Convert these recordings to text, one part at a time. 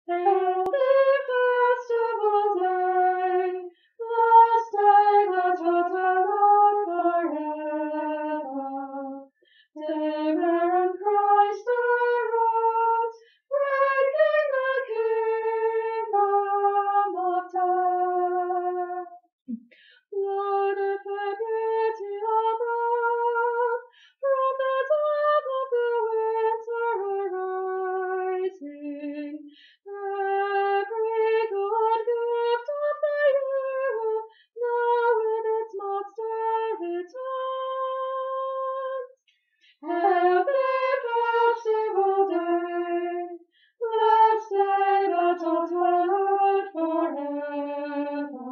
Hail the festival day, blessed day that hath hallowed forever. Day wherein Christ arose, breaking the kingdom of death. Lord of the beauty above, from the depth of the winter arising, every good gift of the year now in its master returns. Hail the festival day, blessed day that hath hallowed forever.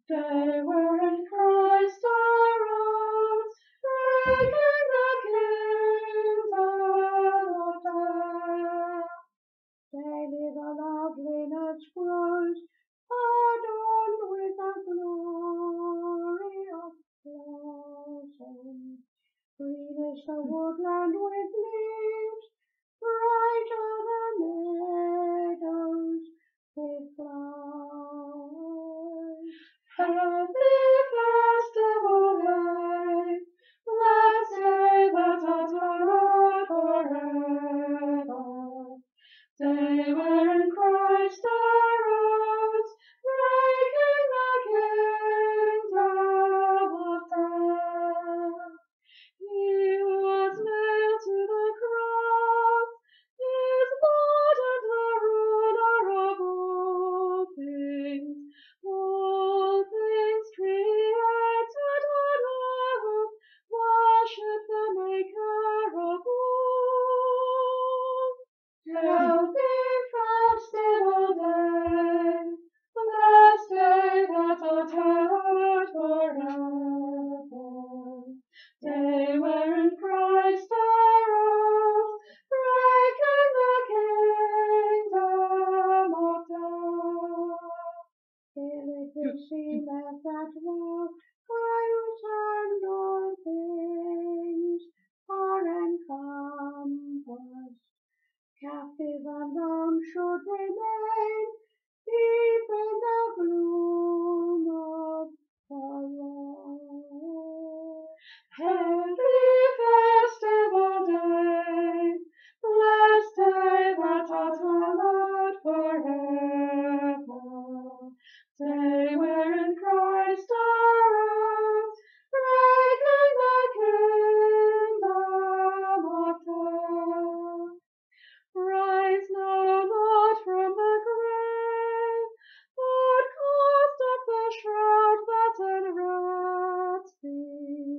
Day wherein Christ arose, breaking the kingdom of death. Daily the loveliness grows, adorned with the glory of blossom. Green is the woodland with leaves, brighter than meadows with flowers. Happy festival day, blessed day that hath hallowed forever. Day wherein Christ arose, breaking the kingdom of death. He who was nailed to the cross is Lord and the ruler of all things. All things created on earth worship the Maker of all. Hail the festival day, blessed day that hath hallowed forever. Day wherein Christ arose, breaking the kingdom of death. Hail it the sea left at rest, by whose hand all things are encompassed. Captive and dumb should remain, deep in the gloom of the Lord. Hail the festival day, blessed day that hath hallowed forever. Day wherein Christ arose, breaking the kingdom of death. Rise now, Lord, from the grave, Lord, cast off the shroud that enwraps thee,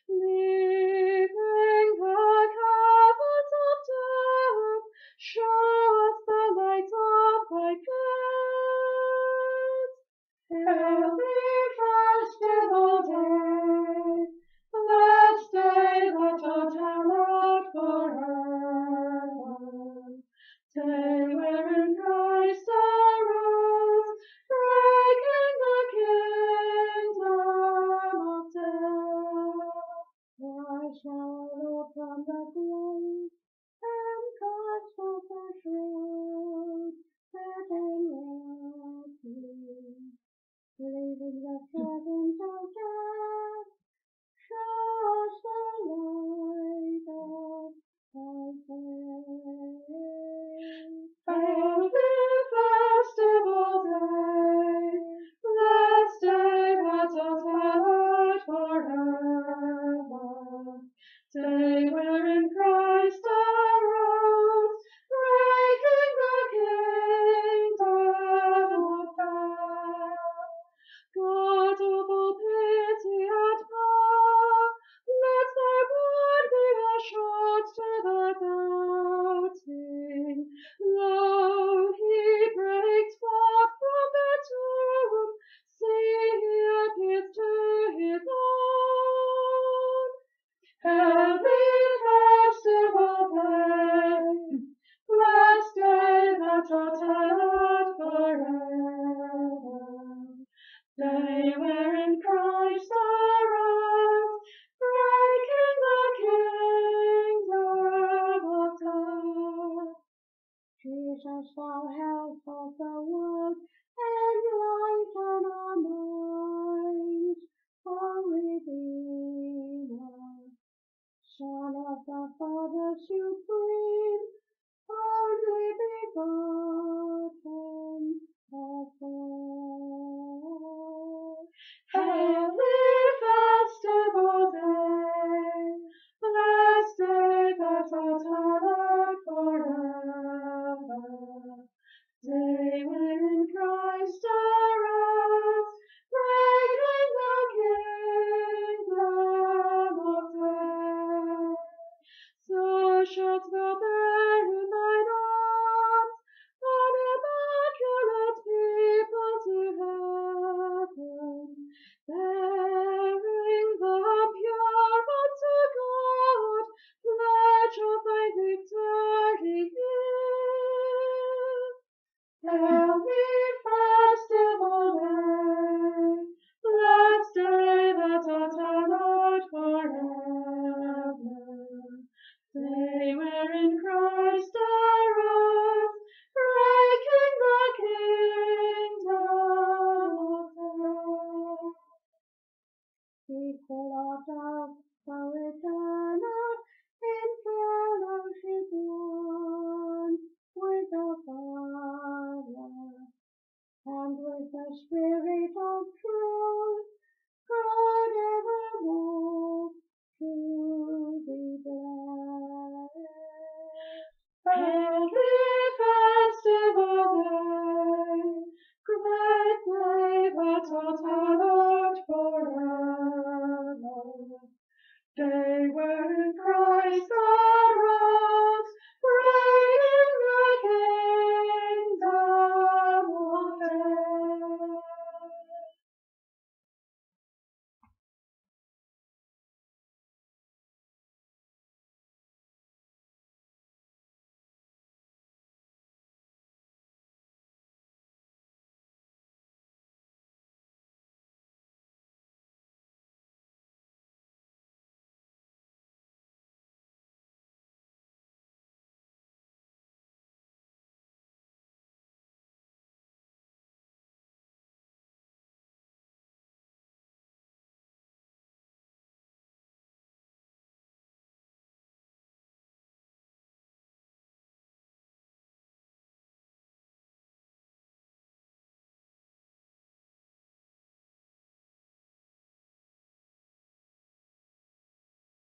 leaving the caverns of death, show us the light of thy face. Hail the festival day, blessed day that hath hallowed forever. Day wherein Christ arose, breaking the kingdom of death. Rise now, Lord, from the grave, and cast off the shroud that enwraps thee, leaving the presence of death, show us the light of thy face. Hail the festival day, blessed day that hath hallowed forever. Day wherein Christ arose, breaking the kingdom of death. God of all pity and power, let thy word be assured to the doubting. Lo, he breaks forth from the tomb, see, he appears to his own. Hail the us thou health of the world, enlighten our minds, O Redeemer. Son of the Father supreme, only begotten of God. Happy festival day, blessed day that art hallowed forever. Day wherein Christ arose, breaking the kingdom of death. So shalt thou bear in thine arms an immaculate people to heaven, bearing the pure unto God, pledge of thy victory give. Happy festival day, blessed day that art hallowed forever. Day wherein